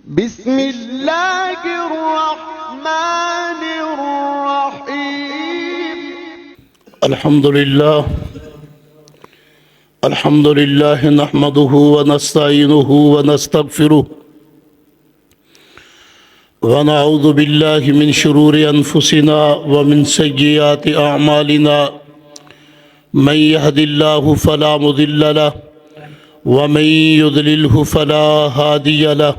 बिस्मिल्लाहिर्रहमानिर्रहीम। अल्हम्दुलिल्लाह नहमदुहु व नस्तईनुहु व नस्तगफिरुह व नऊज़ु बिल्लाहि मिन शुरूरि अनफुसिना व मिन सय्यिआति अअमालिना मन यहदिल्लाहु फला मुदिल्ल लहु व मन युद्लिलहु फला हादिय लहु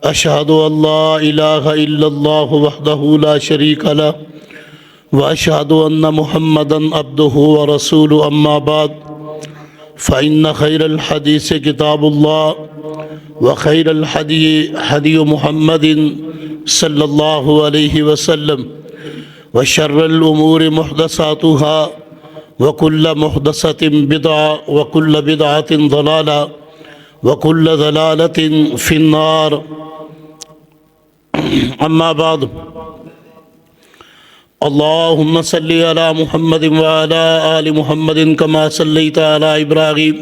अशहदु अल्ला इलाहा इल्लल्लाहु वहदहु ला शरीक लहु व अशहदु अन्ना मुहम्मदन अब्दुहु व रसूलुहु अम्मा बाद फ़इन्न खैरल हदीस किताबुल्लाह व खैरल हदी हदी मुहम्मदिन सल्लल्लाहु अलैहि वसल्लम व शर्रल उमूरि मुहदसातुहा व कुल्ल मुहदसतिन बिदअ व कुल्ल बिदअतिन ज़लाला व कुल्ल ज़लालतिन फिन्नार। अम्मा बाद अल्लाहुम्म सल्लि अला मुहम्मदिन व अला आलि मुहम्मदिन कमा सल्लैता अला इब्राहीम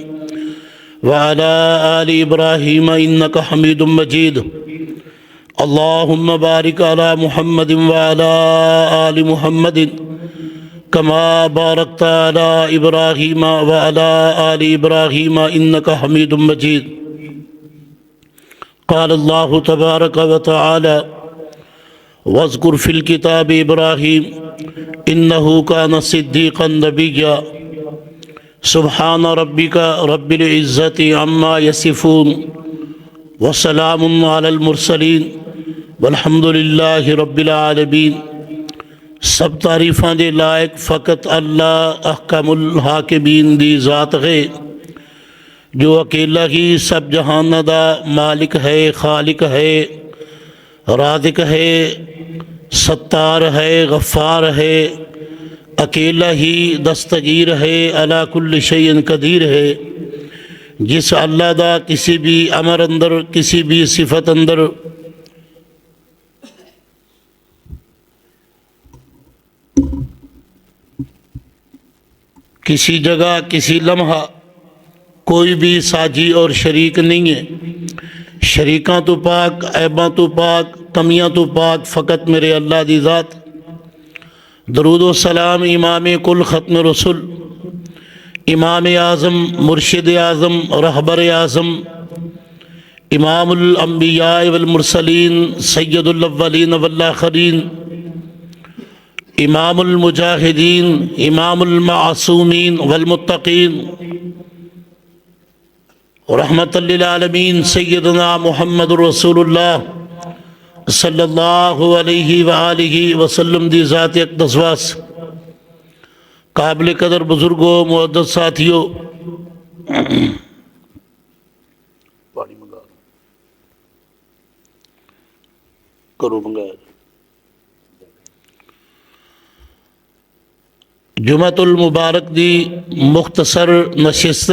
व अला आलि इब्राहीम इन्नका हमीदुम मजीद। अल्लाहुम्म बारिक अला मुहम्मदिन व अला आलि मुहम्मदिन कमा बारकता अला इब्राहीम व अला आलि इब्राहीम इन्नका हमीदुम मजीद। क़ाल अल्लाहु तबारक व तआला वज़्कुर फ़िल किताब इब्राहीम इन्नहु कान सिद्दीक़न नबिय्या। सुब्हान रब्बिका रब्बिल इज़्ज़ति अम्मा यसिफ़ून व सलामुन अलल मुरसलीन वल्हम्दुलिल्लाहि रब्बिल आलमीन। सब तारीफ़ां दे लायक फ़कत अल्लाह अहकमुल हाकिमीन दी ज़ात है जो अकेला ही सब जहान दा मालिक है, खालिक है, राज़िक है, सत्तार है, गफ़ार है, अकेला ही दस्तगीर है, अला कुल्ल शैइन कदीर है। जिस अल्लाह दा किसी भी अमर अंदर, किसी भी सिफत अंदर किसी जगह किसी लम्हा कोई भी साजी और शरीक नहीं है। शरीकां तो पाक, ऐबां तो पाक, कमियां तो पाक फ़कत मेरे अल्लाह दी ज़ात। दरूद व सलाम इमाम कुल ख़त्म रसूल, इमाम आज़म, मुर्शिद आज़म, रहबर आज़म, इमामुल अंबिया वल मुरसलीन, सय्यदुल अव्वलीन वल आखिरीन, इमामुल मुजाहिदीन, इमामुल मासूमीन वल मुत्तकीन, रहमतल लिल आलमीन सय्यदना मुहम्मदुर रसूलुल्लाह सल्लल्लाहु अलैहि व आलिहि वसल्लम दी ज़ात अक़दस वास। काबिल कदर बुजुर्गों, मुअद्दस साथियों, करो मंगा जुमतुल मुबारक दी मुख्तसर नशिस्त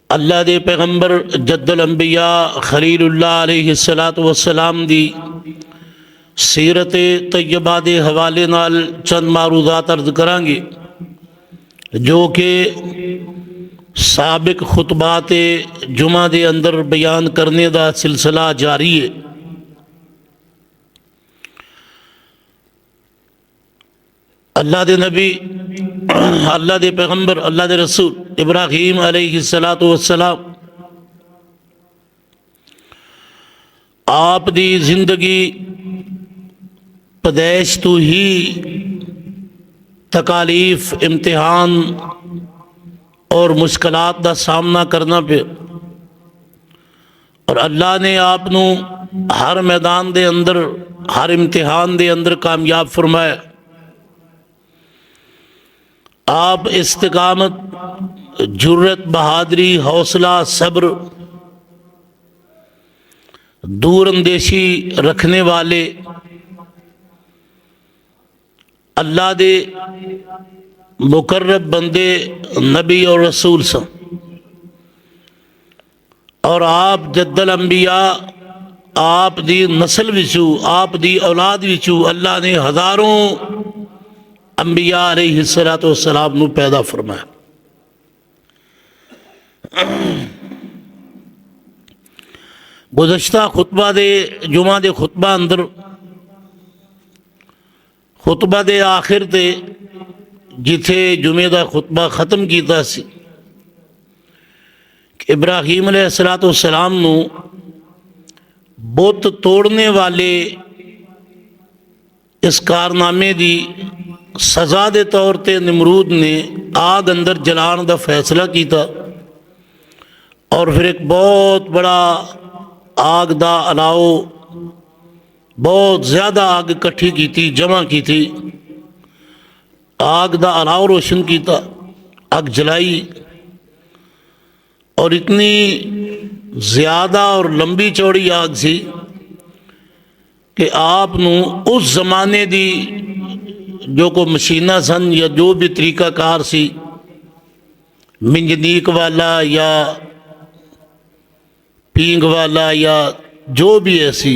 अल्लाह दे पैगंबर जद्दुल अंबिया खलीलुल्लाह अलैहिस्सलातु वस्सलाम दी सीरत तैयबा दे हवाले नाल चंद मारूदात अर्ज करांगे जो कि साबिक खुतबात जुमा दे अंदर बयान करने दा सिलसिला जारी है। अल्लाह दे नबी, अल्लाह दे पैगंबर, अल्लाह दे रसूल इब्राहीम अलैहिस्सलातु वस्सलाम आप दी जिंदगी पैदाइश तो ही तकालीफ, इम्तिहान और मुश्किलात का सामना करना पे और अल्लाह ने आप नू हर मैदान दे अंदर, हर इम्तिहान दे अंदर कामयाब फरमाया। आप इस्तिकामत, जुर्रत, बहादरी, हौसला, सब्र, दूरअंदेशी रखने वाले अल्लाह दे मुकर्रब बंदे नबी और रसूल सन। और आप जद्दल अंबिया, आप दी नस्ल विचू, आप दी औलाद विचू अल्लाह ने हज़ारों अंबिया अलैहिस्सलातु वस्सलाम नू पैदा फरमाया। गुज़श्ता खुतबा दे जुमा दे खुतबा अंदर खुतबा दे आखिर ते जिथे जुमे का खुतबा ख़त्म किया सी कि इब्राहीम अलैहिस्सलाम नू बुत तोड़ने वाले इस कारनामे की सज़ा के तौर पर नमरूद ने आग अंदर जलाने का फैसला किया और फिर एक बहुत बड़ा आग का अलाव, बहुत ज़्यादा आग इकट्ठी की थी, जमा की थी, आग का अलाव रोशन किया, आग जलाई और इतनी ज़्यादा और लंबी चौड़ी आग सी कि आप नू उस ज़माने दी जो को मशीना सन या जो भी तरीकाकार सी मिंजनीक वाला या पींग वाला या जो भी ऐसी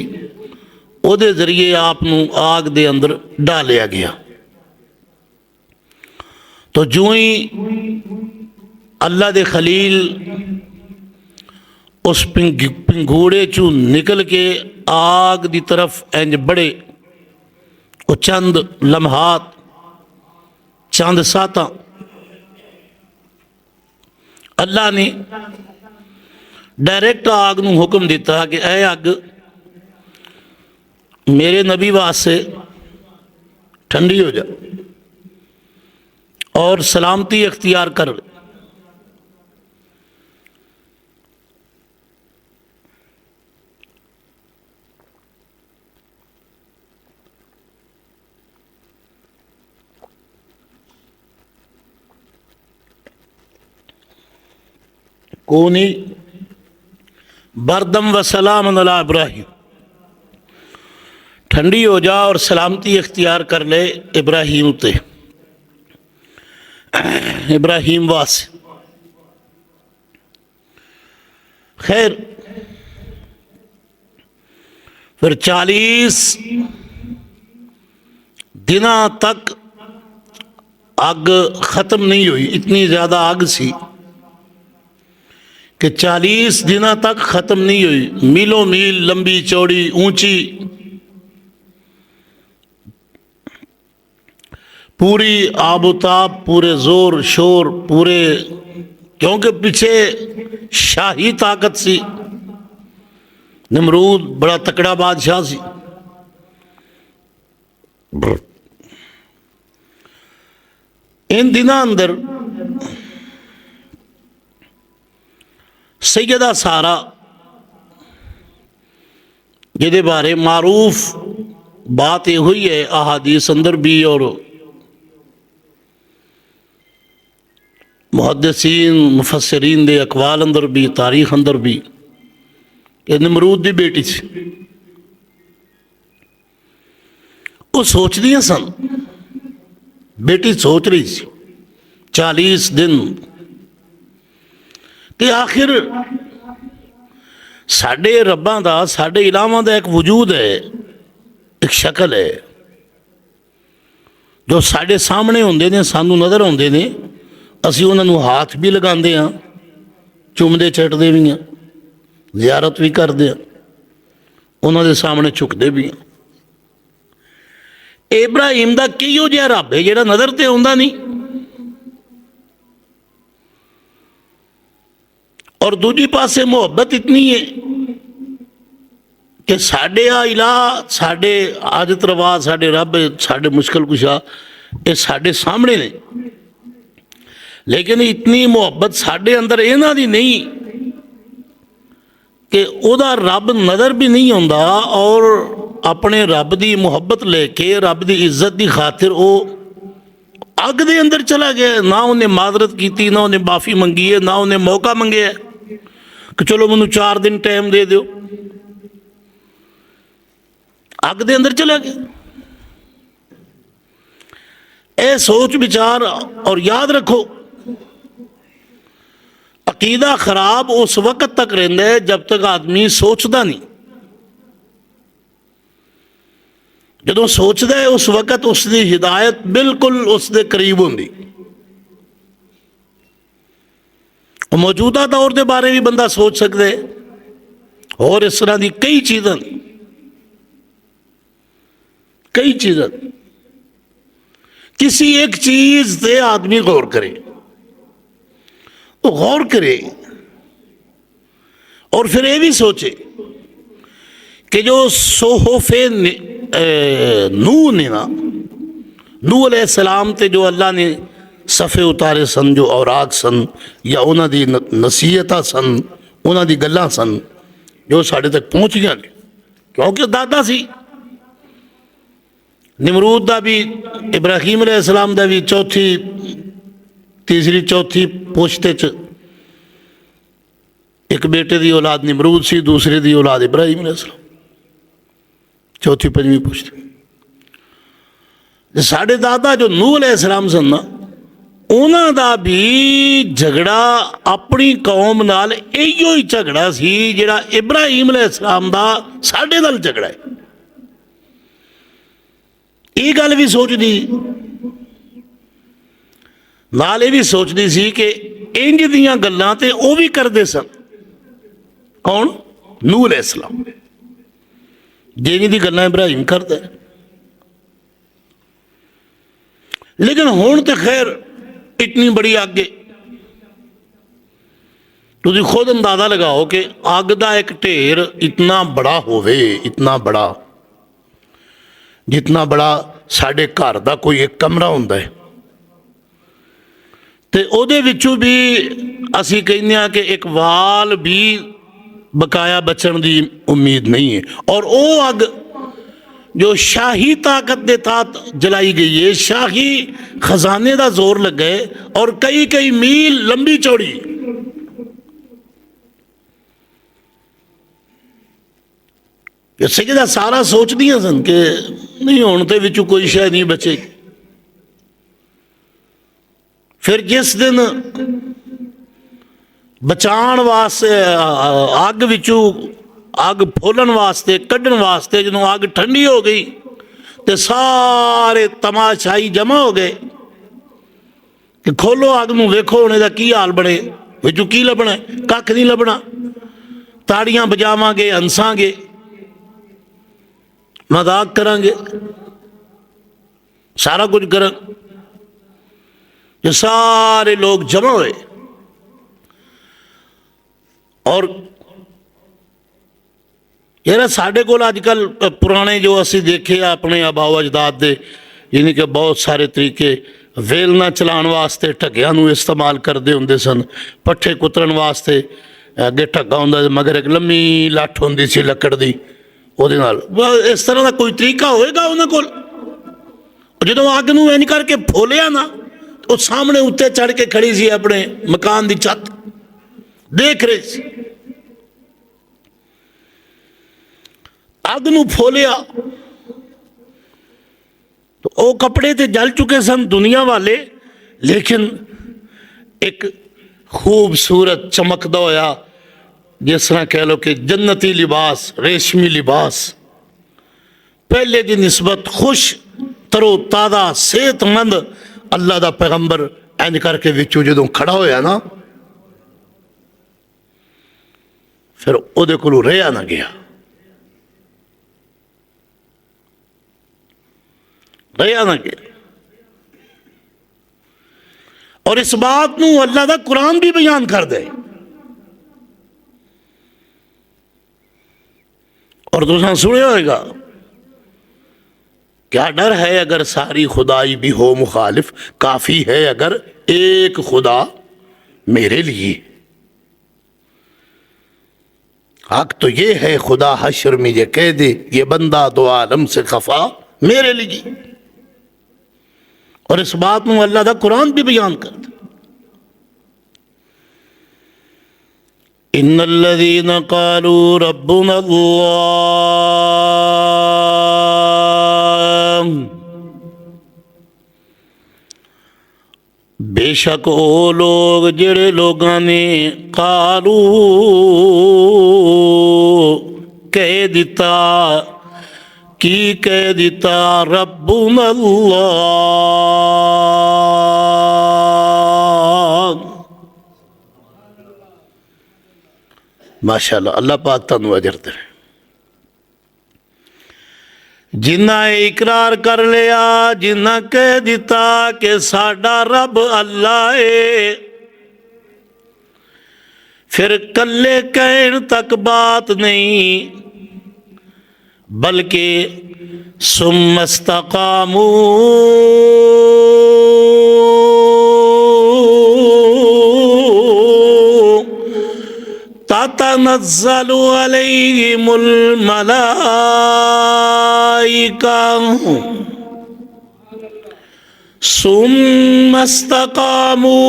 उहदे जरिए आप नू आग दे अंदर डालिया गया। तो जो ही अल्लाह दे खलील उस पिंगूड़े चू निकल के आग की तरफ इंज बढ़े, वो चंद लम्हात चंद साता अल्लाह ने डायरेक्ट आग नू हुक्म दिता कि ऐ अग मेरे नबी वास्ते ठंडी हो जा और सलामती इख्तियार कर। कौनी बरदम व सलाम अला इब्राहिम, ठंडी हो जा और सलामती इख्तियार कर ले इब्राहिम ते, इब्राहिम वास। खैर फिर 40 दिन तक आग ख़त्म नहीं हुई, इतनी ज़्यादा आग सी कि 40 दिन तक ख़त्म नहीं हुई। मीलों मील लंबी चौड़ी ऊंची पूरी आबोताब, पूरे ज़ोर शोर, पूरे, क्योंकि पीछे शाही ताकत सी, नमरूद बड़ा तकड़ा बादशाह सी। इन दिनों अंदर सैयदा सारा जिहदे बारे मारूफ बात यह हुई है अहादीस अंदर भी और मुहद्दिसीन मुफस्सिरीन दे अकवाल अंदर भी, तारीख अंदर भी, ये नमरूद की बेटी सी। वो सोच दियां सन, बेटी सोच रही सी 40 दिन कि आखिर साडे रब्बां दा, साडे इलाहां दा एक वजूद है, एक शक्ल है जो साडे सामने होंदे ने, सानू नज़र आउंदे ने, असी उन्होंने हाथ भी लगाते हाँ, चुमते चटते भी हाँ, ज़ियारत भी करते हैं, उन्होंने सामने झुकते भी हैं। इब्राहिम का किहो जिहा रब है जिहड़ा नज़र ते आउंदा नहीं, और दूजी पासे मुहब्बत इतनी है कि साडे आ इलाह, साडे आदत रवाज, साडे रब, साडे मुश्किल कुशा, ये साडे सामने ने, लेकिन इतनी मुहब्बत साडे अंदर इन्हां दी नहीं कि उहदा रब नज़र भी नहीं आउंदा, और अपने रब की मुहब्बत लेके रब की इज्जत की खातिर वो अग दे अंदर चला गया। ना उन्हें माजरत की, ना उन्हें माफ़ी मंगी है, ना उन्हें मौका मंगे कि चलो मैनू 4 दिन टाइम दे दो, अग दे अंदर चला गया। ए सोच विचार, और याद रखो अकीदा खराब उस वक्त तक रहिंदा है जब तक आदमी सोचता नहीं। जदों सोचता है उस वक्त उसकी हिदायत बिल्कुल उसके करीब होंदी। मौजूदा दौर के बारे भी बंदा सोच सकता है, और इस तरह की कई चीज़ां किसी एक चीज से आदमी गौर करे, तो गौर करे और फिर ये भी सोचे कि जो सोहफे नूह ने ना, नूह अलैहिस्सलाम ते जो अल्लाह ने सफ़े उतारे सन, जो औराक सन या उन्हां दी नसीहतां सन, उन्हां दी गल्लां सन जो साढ़े तक पहुँच गई ने, क्योंकि दादा सी निमरूद का भी, इब्राहीम अलैहिस्सलाम का भी चौथी तीसरी चौथी पुश्त एक बेटे की औलाद निमरूद सी, दूसरे की औलाद इब्राहीम अलैहिस्सलाम, चौथी पंजवीं पुश्त। साढ़े दादा जो नूह अलैहिस्सलाम सन ना, उन्हां दा भी झगड़ा अपनी कौम नाल इहो ही झगड़ा सी जिहड़ा इब्राहीम अलैहिस्सलाम दा साढ़े नाल झगड़ा है। ये गल भी सोचदी, नाल ये भी सोचदी सी कि इंज दियां गल्लां ते वो भी करदे सन। कौन? नूह अलैहिस्सलाम। जिंज दी गल्लां इब्राहीम करदा है। लेकिन हुण तो खैर इतनी बड़ी अग है, तुसीं खुद अंदाजा लगाओ कि अग का एक ढेर इतना बड़ा होवे, इतना बड़ा जितना बड़ा साढ़े घर का कोई एक कमरा होंदा है, ते उहदे विचों भी असीं कहने कि एक वाल भी बकाया बचण की उम्मीद नहीं है। और वो अग जो शाही ताकत के तहत जलाई गई है, शाही खजाने का जोर लगा है और कई कई मील लंबी चौड़ी, सजदा सारा सोचदियां सन कि नहीं हुण ते विचों कोई शय नहीं बचेगी। फिर जिस दिन बचाण वास्ते अग विचों अग फुलन वास्ते कढ़न वास्ते जो अग ठंडी हो गई तो सारे तमाशाई जमा हो गए कि खोलो अग नूं वेखो हुण इहदा की हाल बने, विचों की लभना, कख नहीं लभना। ताड़ियां बजावांगे, हंसांगे, मजाक करांगे, सारा कुछ करें। ये सारे लोग जमा हुए और यार साढ़े को अजकल पुराने जो असी देखे अपने आबाओ अजदाद दे, यानी कि बहुत सारे तरीके वेलना चलाने वास्ते ढग्गियां नूं इस्तेमाल करते होंदे सन, पट्ठे कुतरन वास्ते अगे ढग्गा होंदा मगर एक लम्मी लठ होंदी सी लकड़ दी, ਉਹਦੇ ਨਾਲ इस तरह का कोई तरीका होएगा उन्होंने को। जो अग नूं इंज करके फोलिया ना, तो सामने उत्ते चढ़ के खड़ी सी अपने मकान की छत देख रही सी। अग नूं फोलिया तो वो कपड़े ते जल चुके सन दुनिया वाले, लेकिन एक खूबसूरत चमकदा होया जिस तरह कह लो कि जन्नती लिबास, रेशमी लिबास, पहले की निस्बत खुश तरो ताज़ा सेहतमंद अल्लाह का पैगंबर इंज करके विचों जो खड़ा होया ना, फिर उहदे कोलों रहा ना गया, रहा ना गया। और इस बात नूं अल्लाह का कुरान भी बयान कर दे। और तुसां सुनिया होगा, क्या डर है अगर सारी खुदाई भी हो मुखालिफ, काफी है अगर एक खुदा मेरे लिए। हक तो ये है खुदा हश्र में ये कह दे, ये बंदा दो आलम से खफा मेरे लिए। और इस बात में अल्लाह का कुरान भी बयान करता, इन्नल्लज़ीना क़ालू रब्बुना अल्लाह, बेशक वो लोग जेड़े लोगां ने कालू कह दिता, की कह दिता, रब्बुना अल्लाह, माशाअल्लाह, अल्लाह पाक तुहानू अजर दे। जिन्ना इकरार कर लिया, जिन्ना कह दिता कि साडा रब अल्लाह है, फिर कल्ले कहन तक बात नहीं, बल्कि सुम्मस्तकामू ततनज़्ज़लु अलैहिमुल मलाइका सुम्मस्तकामू।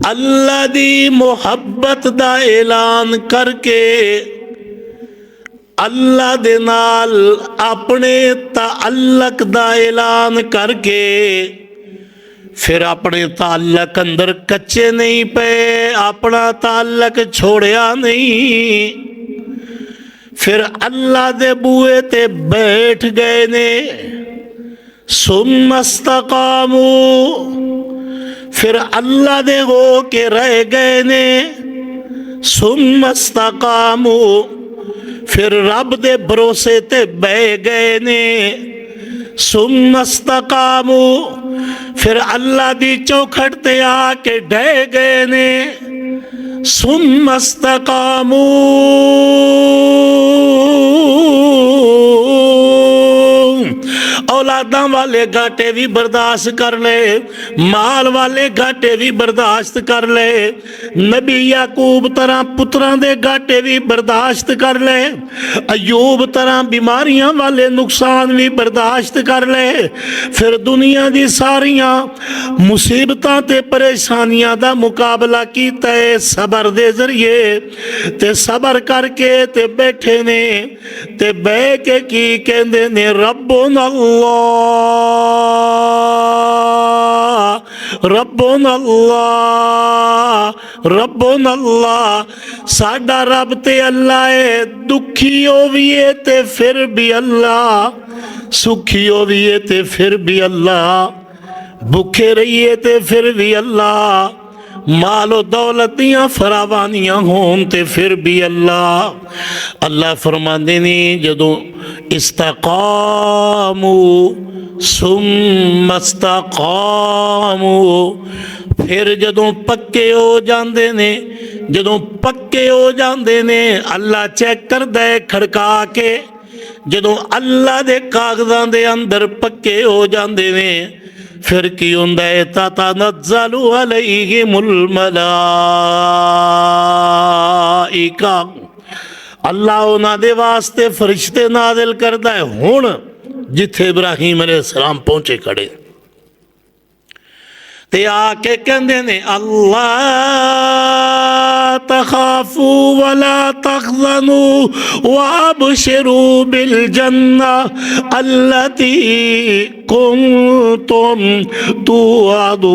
अल्लाह दी मुहब्बत दा ऐलान करके अल्लाह दे नाल अपने ताल्लुक दा ऐलान करके फिर अपने ताल्लुक अंदर कच्चे नहीं पे, अपना ताल्लुक छोड़िया नहीं, फिर अल्लाह दे बूए ते बैठ गए ने। सुम्मस्तकामू, फिर अल्लाह दे हो के रह गए ने। सुम्मस्तकामू, फिर रब दे भरोसे ते बह गए ने। सुम्मस्तकामू, फिर अल्लाह दी चौखट ते आके ढह गए ने। सुम्मस्तकामू, औलादा वाले घाटे भी बर्दाश्त कर ले, माल वाले घाटे भी बर्दाश्त कर ले, नबी याकूब तरह पुत्रां दे घाटे भी बर्दाश्त कर ले, अयूब तरह बीमारियां वाले नुकसान भी बर्दाश्त कर ले, फिर दुनिया दी सारियां मुसीबतां ते परेशानियां दा मुकाबला कीता है सबर दे जरिए, ते सबर करके ते बैठे ने, ते बह के की कहंदे ने, रब्बुन अल्लाह, रब्बुन अल्लाह, रब्बुन अल्लाह। साडा रब ते अल्लाह है, दुखी होविए ते फिर भी अल्लाह, सुखी होविए ते फिर भी अल्लाह, भूखे रहिए ते फिर भी अल्लाह, मालो दौलत दियां फरावानियां होन ते फिर भी अल्लाह। अल्लाह फरमांदे ने जदों इस्तकामू सुम्मस्तकामू, फिर जदों पक्के हो जाते ने, जदों पक्के हो जाते ने अल्लाह चेक करदा है खड़का के, जदों अल्लाह दे कागजां दे अंदर पक्के हो जाते ने फिर की हुंदा है, ततनज़्ज़लु अलैहिमुल मलाइका, अल्लाह उन्हां दे वास्ते फरिश्ते नाज़िल करदा है। हुण जिथे इब्राहीम अलैहिस्सलाम पहुंचे खड़े ते आके कहंदे ने, अल्लाह तखाफू वला तखज़नू वअबशिरू बिल जन्ना अल्लती कुंतुम तुअदून।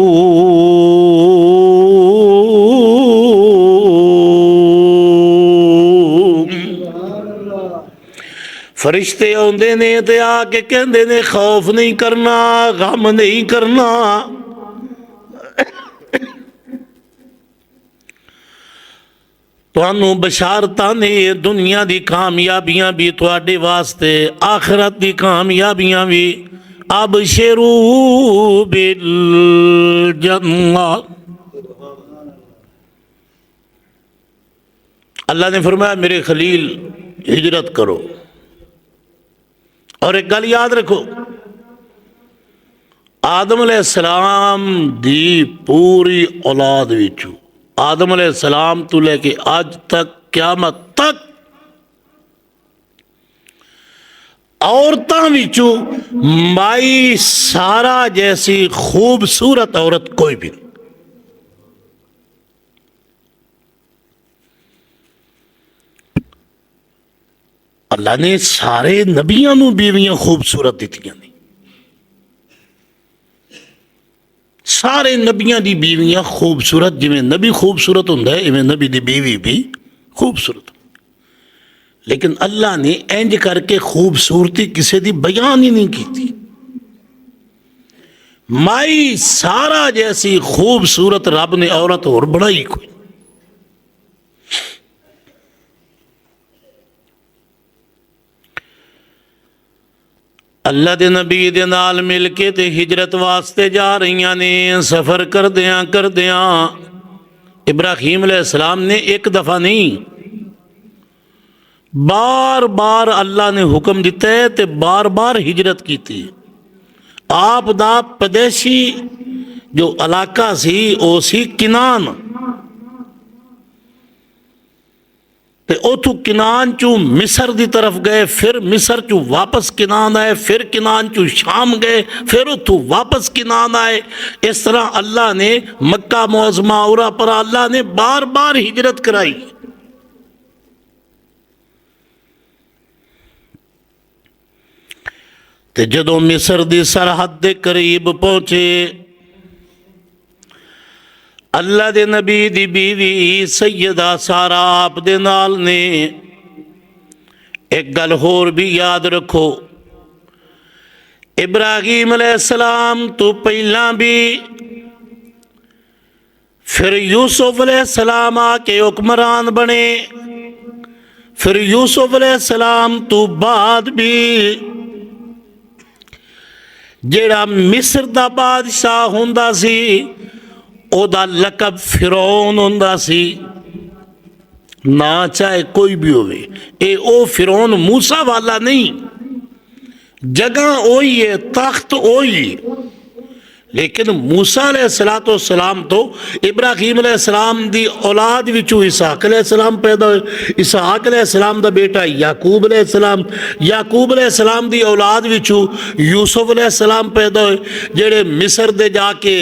फरिश्ते आउंदे ने ते आके कहंदे ने, खौफ नहीं करना, गम नहीं करना, तुहानू बशारतां ने दुनिया दी कामयाबियां भी तुहाडे वास्ते, आखिरत दी कामयाबियां भी। अबशिरू बिल जन्ना, अल्लाह ने फरमाया मेरे खलील हिजरत करो। और एक गल याद रखो, आदम अलैहिस्सलाम दी पूरी औलाद विचों, आदम अलैहिस्सलाम तो लेके आज तक क़यामत तक औरतां विचों माई सारा जैसी खूबसूरत औरत कोई भी नहीं। अल्लाह ने सारे नबियां नूं बीवियां खूबसूरत दित्तियां ने, सारे नबियां दी बीवियां खूबसूरत, जिवें नबी खूबसूरत हुंदा है इवें नबी दी बीवी भी खूबसूरत। लेकिन अल्लाह ने इंज करके खूबसूरती किसी दी बयान ही नहीं की थी। माई सारा जैसी खूबसूरत रब ने औरत और बनाई कोई। अल्लाह दे नबी दे नाल मिल के ते हिजरत वास्ते जा रही ने। सफ़र करदियां करदियां इब्राहीम अलैहिस्सलाम ने एक दफ़ा नहीं, बार बार अल्लाह ने हुक्म दिता है तो बार बार हिजरत की थी। आप दा पदेशी जो इलाका सी वो सी किनान, ते उथू किनान चू मिस्र की तरफ गए, फिर मिस्र चू वापस किनान आए, फिर किनान चू शाम गए, फिर उथू वापस किनान आए। इस तरह अल्लाह ने मक्का मुअज़्ज़मा उरा पर अल्लाह ने बार बार हिजरत कराई। ते जदों मिस्र की सरहद के करीब पहुंचे, अल्लाह दे नबी दी बीवी सैयदा सारा आप दे नाल ने। एक गल होर भी याद रखो, इब्राहीम अलैहिस्सलाम तो पहला भी, फिर यूसुफ अलैहिस्सलाम आके हुक्मरान बने, फिर यूसुफ अलैहिस्सलाम तो बाद भी जेड़ा मिस्र दा बादशाह हुंदा सी ओदा लकब फिरौन हुंदा सी। ना चाहे कोई भी होवे, ए ओ फिरौन मूसा वाला नहीं, जगह ओही है, तख्त ओही, लेकिन मूसा अलैहिस्सलाम तो इब्राहीम अलैहिस्सलाम दी औलाद विचों इसहाक अलैहिस्सलाम पैदा होए। इसहाक अलैहिस्सलाम दा बेटा याकूब अलैहिस्सलाम, याकूब अलैहिस्सलाम दी औलाद विचों यूसुफ अलैहिस्सलाम पैदा होए, जेड़े मिस्र दे जाके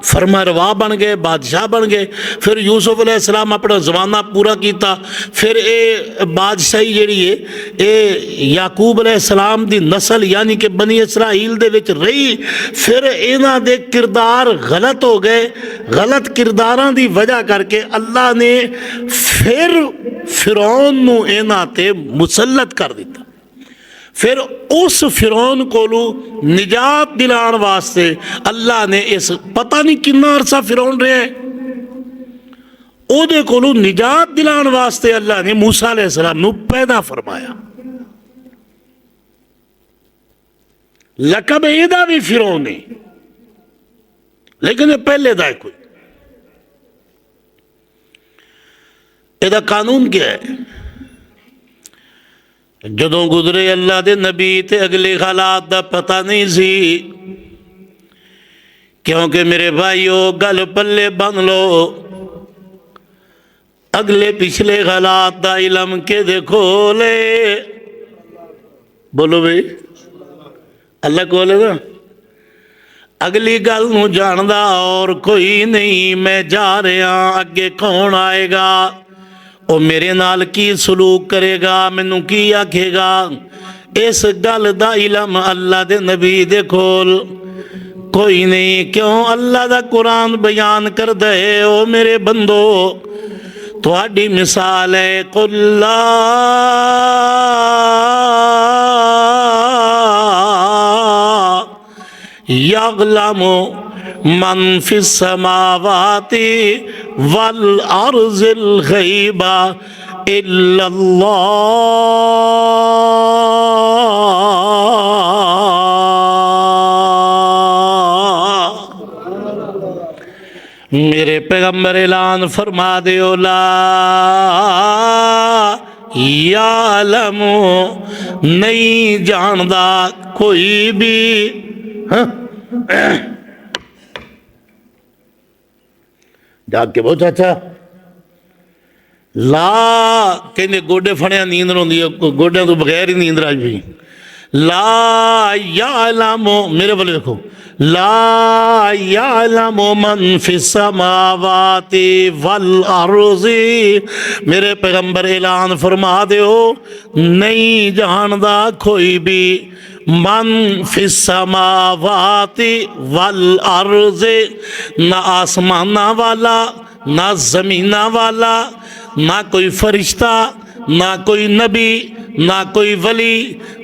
फरमारवा बन गए, बादशाह बन गए। फिर यूसुफ अलैहिस्सलाम अपना जमाना पूरा किया, फिर ये बादशाही जी है ये याकूब अलैहिस्सलाम दी नस्ल यानी कि बनी इसराइल दे विच रही। फिर इन्हां दे किरदार गलत हो गए, गलत किरदारां दी वजह करके अल्लाह ने फिर फिरौन नूं इन्हां ते मुसल्लत कर दिता। फिर उस फिरौन कोलू निजात दिलाने वास्ते अल्लाह ने इस पता नहीं कितना अरसा फिरौन रहा है, ओदे कोलू निजात दिलाने वास्ते अल्लाह ने मूसा अलैहिस्सलाम नू पैदा फरमाया। लकब एदा भी फिरौन है, लेकिन ये पहले दा कोई। एदा कानून क्या है? जदों गुजरे अल्लाह दे नबी ते अगले हालात दा पता नहीं सी, क्योंकि मेरे भाईओ गल पल्ले बन लो, अगले पिछले हालात दा इलम के देखो ले। बोलो भाई, अल्लाह को ले ना, अगली गल नूं जानदा और कोई नहीं। मैं जा रहा, अगे कौन आएगा, वो मेरे नाल की सलूक करेगा, मैनू की आखेगा, इस गल दा इलम अल्लाह दे नबी दे कोल कोई नहीं। क्यों? अल्लाह दा कुरान बयान कर दे, ओ मेरे बंदो तुहाडी मिसाल है, कुल्ला यअलमु मन फिस समावाति वल अर्ज़िल गैबा इल्लल्लाह। मेरे पैगंबर ऐलान फरमा दे, ला यालमु नहीं जानदा कोई भी। जाग के बहुत अच्छा ला कहते गोडे फड़िया नींद आती है, गोडिया तो बगैर ही नींद राज भी। ला यालमु, मेरे वाले देखो, ला यालमु मन फिस समावाति वल अर्ज़ि। मेरे पैगंबर ऐलान फरमा दो, नहीं जानदा कोई भी मन फिस समावाति वल अर्ज़ि, ना आसमाना वाला, ना जमीना वाला, ना कोई फरिश्ता, ना कोई नबी, ना कोई वली,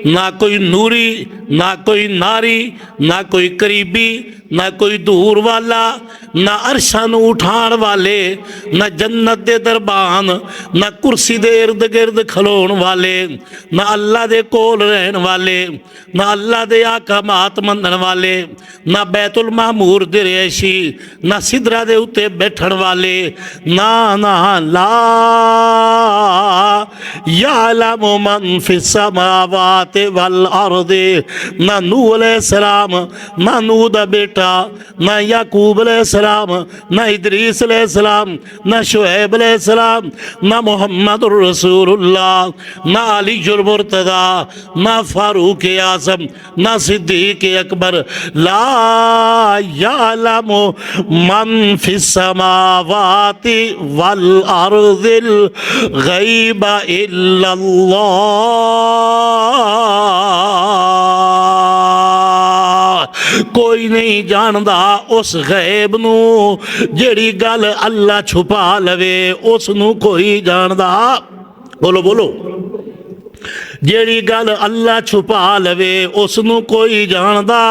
ना कोई नूरी, ना कोई नारी, ना कोई करीबी, ना कोई दूर वाला, ना अरशां नूं उठाण वाले, ना जन्नत दे दरबान, ना कुर्सी दे इर्द गिर्द खलोण वाले, ना अल्लाह दे कोल रहण वाले, ना अल्लाह दे अहकामात मनण वाले, ना बैतुल मामूर दे रिहायशी, ना सिदरा दे उत्ते बैठण वाले, ना ना ला यालमु मन फिस समावाति वल अर्दि, ना नूह अलैहिस्सलाम, ना नूह दा बेटा, ना याकूब अलैहिस्सलाम, ना इदरीस अलैहिस्सलाम, ना शुएब अलैहिस्सलाम, ना मुहम्मद रसूलुल्लाह, ना अलीजुल मुर्तदा, ना फारूक आज़म, ना सिद्दीक अकबर। ला यालमु मन फिस समावाति वल अर्दिल गैब इल्लल्लाह। कोई नहीं जानदा उस गैब नूं जेड़ी गल अल्लाह छुपा लवे, उस नूं कोई जानदा। बोलो बोलो, जेड़ी गल अल्लाह छुपा लवे उस नूं कोई जानदा।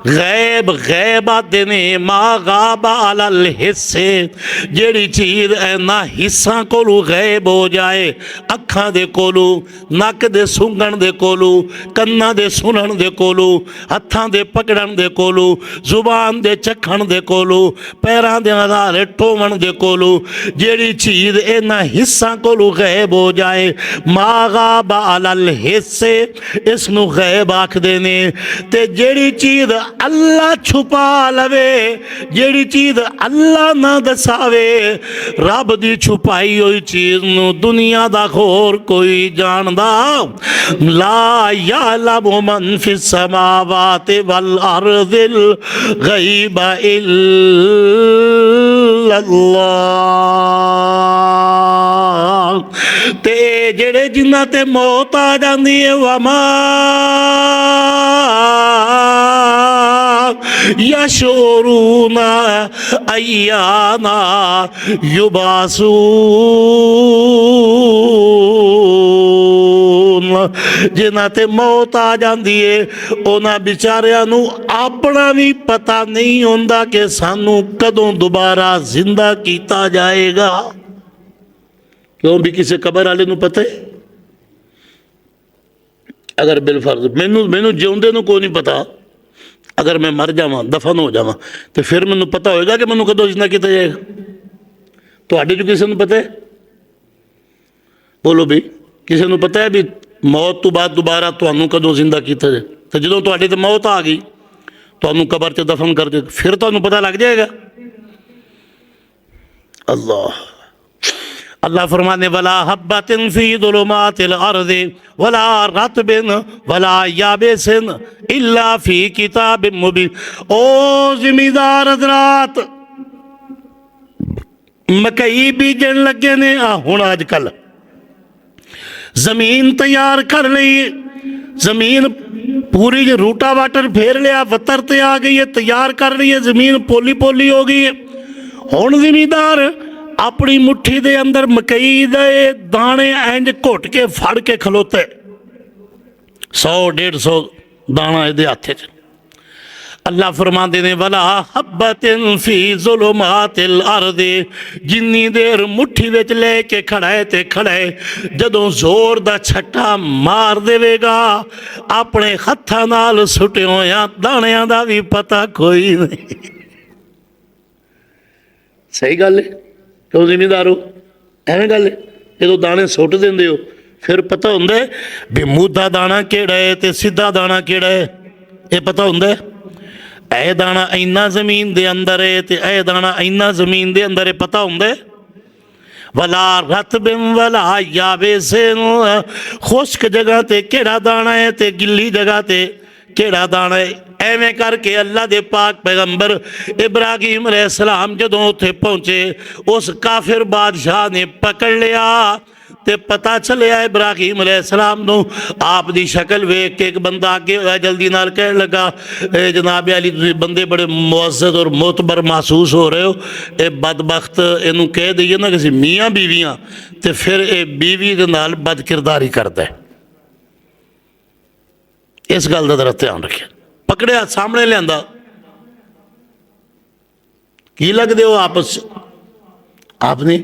गैब गैब आते ने मा गाबा अलल हिस्से, जेड़ी चीज़ ना हिस्सा कोलू गैब हो जाए, अखां दे कोलू, नक दे सूंघण दे कोलू, कन्नां दे सुनण दे कोलू, हत्थां दे पकड़न दे कोलू, जुबान दे चखण दे कोलू, पैरां दे अधारे टोवण दे कोलू, जेड़ी चीज़ ना हिस्सा कोलू गैब हो जाए, मा गाबा अलल हिस्से, इसनू गैब आखदे ने। ते जेड़ी चीज़ अल्लाह छुपा लवे, जेड़ी चीज़ अल्लाह ना दसावे, रब दी छुपाई हुई चीज़ नू दुनिया दा होर कोई जानदा। ला यालमु मन फिस समावाति वल अर्दिल गैब इल्लल्लाह। ते जेड़े जिन्हां ते मौत आ जांदी है, वमा यशूरूना अय्याना युबासून। जिन्हां ते मौत आ जांदी है, उन्हां बेचारियां नूं अपना भी पता नहीं होंदा कि सानू कदों दोबारा जिंदा कीता जाएगा। क्यों भी किसी कबर वाले नूं पता है? अगर बिलफर्ज मैनू जिउंदे नूं कोई नहीं पता, अगर मैं मर जावां दफन हो जावां तो फिर मैनू पता होएगा कि मैनू कदों जिंदा किया जाएगा? तुहाडे चों किसी नूं पता है? बोलो भी, किसी नूं पता है भी मौत तो बाद दोबारा तुहानू कदों जिंदा किया जाए? तो जदों तुहाडे ते मौत आ गई, तुहानू कबर च दफन कर दे, फिर तुहानू पता लग जाएगा। अल्लाह अल्लाह फरमाने वाला हब्बतिन फी ज़ुलुमातिल अर्दि वला रत्बिन वला याबिसिन इल्ला फी किताबिन मुबीन। ओ जिमीदार हज़रात, मकई बीजन लगे ने हुण अजकल जमीन तैयार कर ली, जमीन पूरी रूटा वाटर फेर लिया, वतर ते आ गई है, तैयार कर ली है, जमीन पोली पोली हो गई है। हुण जिमीदार अपनी मुट्ठी दे अंदर मकई दे दाने इंज घुट के फड़ के खलोते, 100-150 दाना इहदे हत्थ च। अल्लाह फरमांदे ने वला हब्बतिन फी ज़ुलुमातिल अर्दि, जिन्नी देर मुट्ठी विच लेके खड़ा है ते खड़ा है, जदों जोर दा छट्टा मार देवेगा अपने हत्थां नाल सुटे होया दाणियां दा भी पता कोई नहीं। सही गल है? क्यों जिमीदारो एवें गल है? जो दाने सुट देंदे हो फिर पता होंदा है भी मूधा दाना केड़ा है ते सीधा दाना केड़ा है, ये पता होंदा है। ए दाना इन्ना जमीन दे अंदर है ते ए दाना इन्ना जमीन दे अंदर है, पता होंदा है। वला रत्बिन वला याबिसिन, खुश्क जगह ते केड़ा दाना है ते गिल्ली जगह ते केड़ा दाना है। एवें करके अल्लाह दे पाक पैगंबर इब्राहीम अलैहिस्सलाम जदों उत्थे पहुंचे, उस काफिर बादशाह ने पकड़ लिया ते पता चलिया इब्राहिम अलैहिस्सलाम नूं आप दी शक्ल वेख के एक बंदा आगे होया, जल्दी नाल कहण लगा ए जनाब अली तुसीं बंदे बड़े मुअज़्ज़ज़ और मोतबर महसूस हो रहे हो, ये बदबख्त इनू कह दईए ना कि मियाँ बीवियाँ, तो फिर ये बीवी दे नाल बदकिरदारी करता है। इस गल का जरा ध्यान रखे। पकड़िया सामने लिया की लगते हो आपस, आपने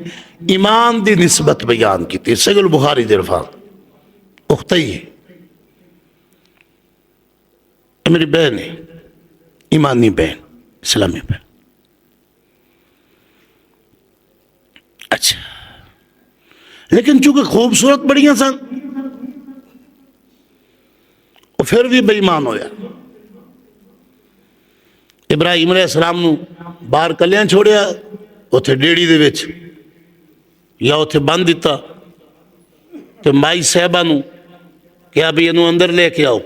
ईमान की निस्बत बयान की। सगल बुखारी दे अल्फाज उख्ता ही है, मेरी बहन है, ईमानी बहन, इस्लामी बहन। अच्छा, लेकिन चूंकि खूबसूरत बड़ियां सन, वो फिर भी बेईमान होया। इब्राहिम अलैहिस्सलाम नूं बाहर कलियां छोड़िया, उत्थे डेड़ी दे विच या उत्थे बंद दिता, तो माई साहबा नूं कहा भी इनू अंदर लेके आओ।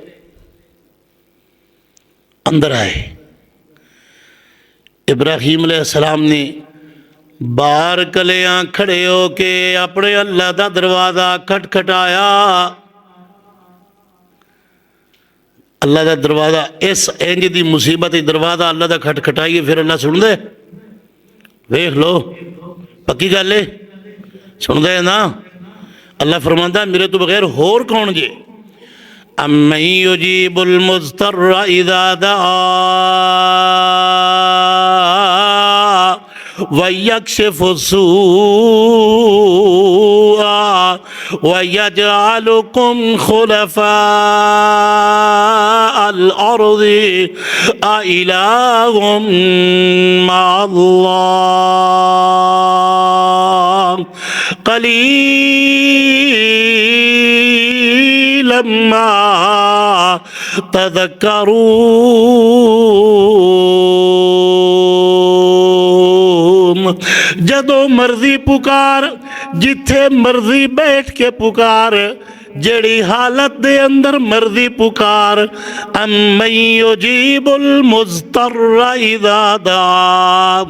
अंदर आए। इब्राहिम अलैहिस्सलाम ने बाहर कलियां खड़े हो के अपने अल्लाह का दरवाजा खटखटाया। अल्लाह का दरवाजा, इस इंज की मुसीबत दरवाजा अल्लाह का खटखटाइए फिर अल्लाह सुन दे। वेख लो, पक्की गल है, सुन दे ना। अल्लाह फरमांदा मेरे तो बगैर होर कौन जे। अम्मन युजीबुल मुज़्तर्रा इज़ा दआ वयक्शिफु सूआ वयजअलुकुम खुलफाअल अर्ज़ि अइलाहुम मअल्लाह क़लीलन मा तज़क्करून। जदों मर्जी पुकार, जिथे मर्जी बैठ के पुकार, जड़ी हालत दे अंदर मर्जी पुकार। अम्मन युजीबुल मुज़्तर्रा इज़ा दआ,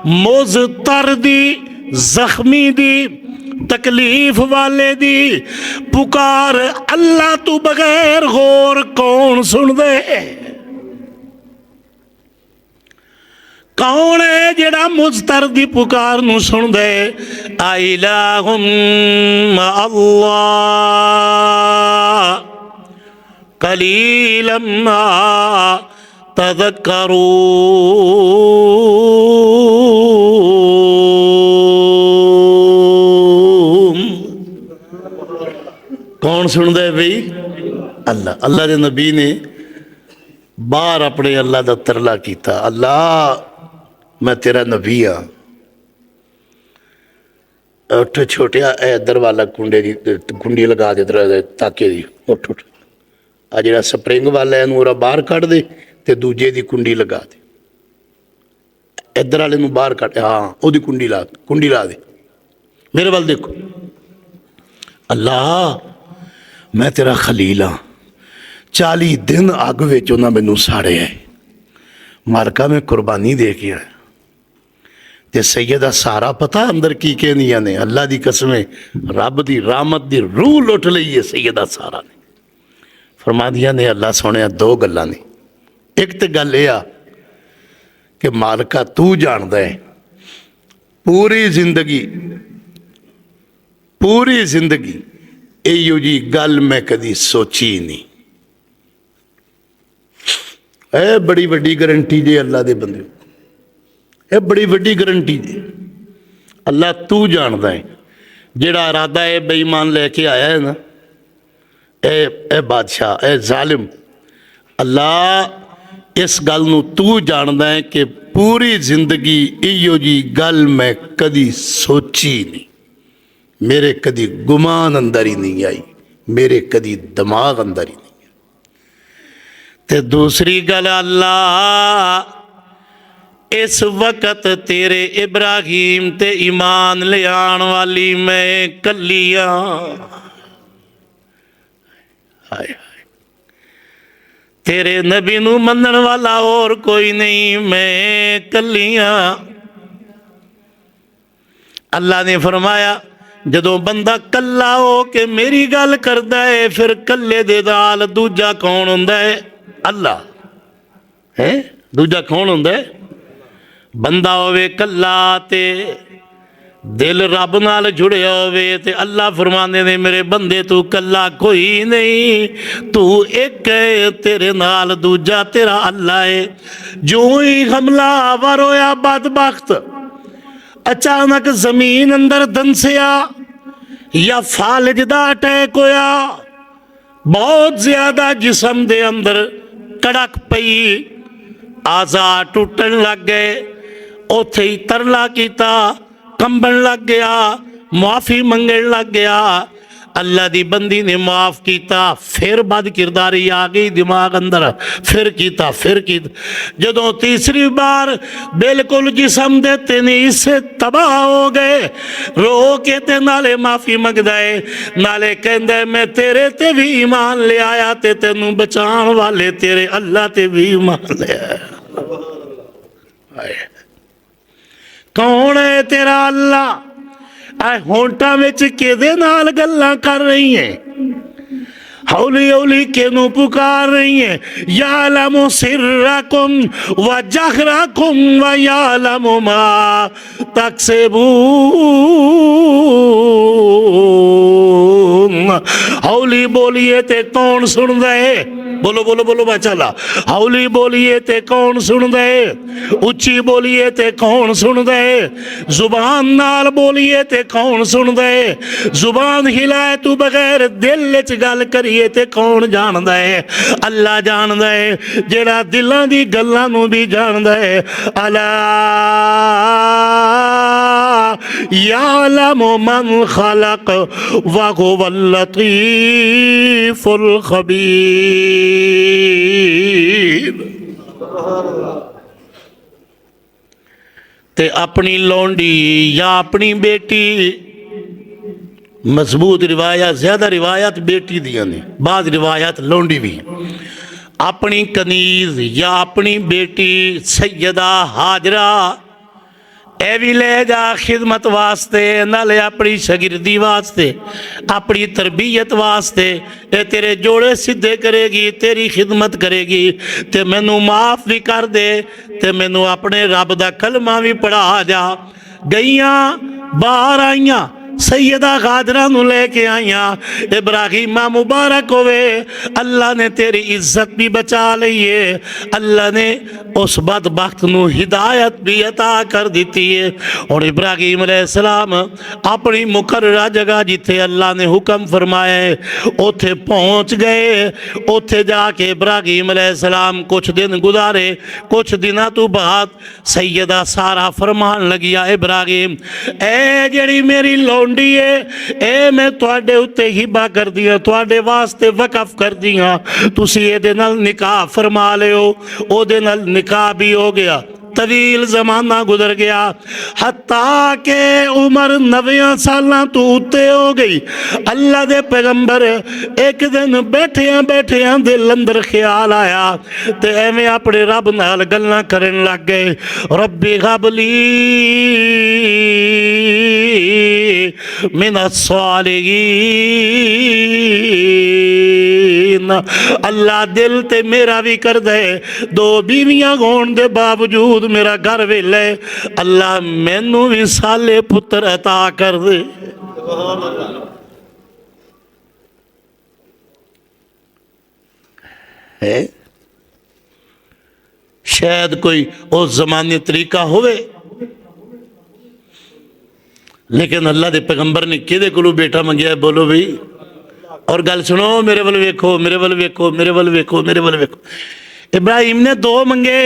मुज़्तर दी, जख्मी दी, तकलीफ वाले दी पुकार अल्लाह तू बगैर होर कौन सुन दे। कौन है जेड़ा मुज़तर दी पुकार नू सुन दे। आइलाहुम अल्लाह कलीलन मा तज़क्करून। कौन सुन दे भाई? अल्लाह। अल्लाह के नबी ने बाहर अपने अल्लाह का तरला किया, अल्लाह मैं तेरा नबी हाँ। उठ छोटिया इधर वाला कुंडे की कुंडी लगा दे ताके दी, उठ उठ। आ जिहड़ा स्प्रिंग वाला है इहनूं बाहर कढ़ दे ते दूजे की कुंडी लगा दे। इधर वाले नूं बाहर कढ़, हाँ उहदी कुंडी ला दे। मेरे वाल देखो। अल्लाह मैं तेरा खलील हाँ, 40 दिन अग विच उन्हां मैनूं साड़िया है, मालका मैं कुर्बानी दे के आया। ते सैयदा सारा पता अंदर की कहनिया ने, अल्लाह की कसमें रब की रहमत की रूह लुट ली है सैयदा सारा ने। फरमा दिया ने अल्लाह सोने दो गल्लां ने। एक तो गल यह कि मालका तू जानदा है पूरी जिंदगी इहो जी गल मैं कदी सोची नहीं। है बड़ी वड्डी गारंटी जे अल्लाह दे बंदे, ये बड़ी वड्डी गारंटी जे। अल्लाह तू जानदा है, जेड़ा इरादा है बेईमान लेके आया है ना, ए बादशाह, ए जालिम, अल्लाह इस गल नूं तू जानदा है कि पूरी जिंदगी इहो जी गल मैं कदी सोची नहीं, मेरे कदी गुमान अंदर ही नहीं आई, मेरे कदी दिमाग अंदर ही नहीं। ते दूसरी गल अल्लाह इस वक्त तेरे इब्राहिम ते ईमान ले आन वाली मैं कलिया। हाय हाय, तेरे नबी नू मनन वाला और कोई नहीं, मैं कलिया। अल्लाह ने फरमाया जदों बंदा कल्ला हो के मेरी गल करदा है फिर कल्ले दे नाल दूजा कौन हुंदा है? अल्लाह है। दूजा कौन हुंदा है? बंदा होवे कल्ला ते दिल रब नाल जुड़िया होवे ते अल्लाह फरमांदे ने मेरे बंदे तू कल्ला कोई नहीं, तू एक है, तेरे नाल दूजा तेरा अल्लाह है। जो ही हमला आवर होया बदबख्त अचानक जमीन अंदर दंसिया या फालिज दा अटैक होया, बहुत ज्यादा जिसम दे अंदर कड़क पई, आजा टूटन लग गए। उथे ही तरला किया, कंबन लग गया, माफी मंगन लग गया। अल्लाह दी बंदी ने माफ किया, फिर बद किरदारी आ गई दिमाग अंदर, फिर किया फिर किया। जदों तीसरी बार बिल्कुल जिसम दे तीन हिस्से तबाह हो गए, रो के ते नाले माफी मंगदा है, नाले कहंदा मैं तेरे ते भी ईमान ले आया ते तेनू बचाण वाले तेरे अल्लाह ते भी ईमान ले आया। कौन है तेरा अल्लाह? होंठा विच किहदे नाल गल्लां कर रही है? हौली हौली किनू पुकार रही है? यालमु सिर्रकुम व जहरकुम व यालमु मा तकसिबून। हौली बोलिए ते कौन सुनदा है? बोलो बोलो बोलो बचाला। हौली बोलिए ते कौन सुनदा है? उच्ची बोलिए ते कौन सुनदा है? जुबान नाल बोलिए ते कौन सुनदा है? जुबान हिलाए तू बगैर दिल च गल करिए ते कौन जानदा है? अल्लाह जानदा है, जेड़ा दिलां दी गल्लां नूं भी जानदा है। अला यालमु मन खलक व हुवल लतीफुल खबीर। ते अपनी लौंडी या अपनी बेटी, मजबूत रिवायत, ज्यादा रिवायत बेटी दियां ने, बाद रिवायत लौंडी भी। अपनी कनीज या अपनी बेटी सैयदा हाजरा ए भी ले जा खिदमत वास्ते, नाले अपनी शगिर्दी वास्ते, अपनी तरबियत वास्ते। ए तेरे जोड़े सीधे करेगी, तेरी खिदमत करेगी, ते मैनू माफ भी कर दे, ते मैनू अपने रब दा कलमा भी पढ़ा जा। गईयां बाहर आईयां, सैयदा गाजरा नू लेके आईया, इब्राहिमा मुबारक होवे, अल्लाह ने तेरी इज्जत भी बचा ली है। अल्लाह ने उस बदबख्त नू हिदायत भी अता कर दी है। और इब्राहिम अलैहिस्सलाम अपनी मुकर्ररा जगह जिथे अल्लाह ने हुक्म फरमाया है उथे पहुँच गए। उथे जाके इब्राहिम अलैहिस्सलाम कुछ दिन गुजारे। कुछ दिनों तो बाद सैयदा सारा फरमान लगिया, इब्राहिम ए जड़ी मेरी लौंडी है, ए मैं तुहाडे उत्ते हिबा कर दिया, तुहाडे वास्ते वकफ कर दिया, तुसी इहदे नाल निकाह फरमा लियो। ओहदे नाल निकाह भी हो गया। तवील जमाना गुजर गया, हत्ता के उम्र 90 साल तो उत्ते हो गई। अल्लाह दे पैगंबर एक दिन बैठिया बैठिया दिल अंदर ख्याल आया, ते एवें अपने रब नाल गल्लां करन लग गए। रब्बी गबली मिनस सालिहीन। अल्लाह दिल ते मेरा भी कर दे, दो बीवियां होने के बावजूद मेरा घर वेला है, अल्लाह मैनू भी साले पुत्र अता कर दे। है शायद कोई उस जमाने तरीका होवे, लेकिन अल्लाह के पैगंबर ने किहदे कोलों बेटा मंगया? बोलो भाई। और गल सुनो, मेरे वाल वेखो, मेरे वाल वेखो, मेरे वाल वेखो, मेरे वाल वेखो। इब्राहिम ने दो मंगे,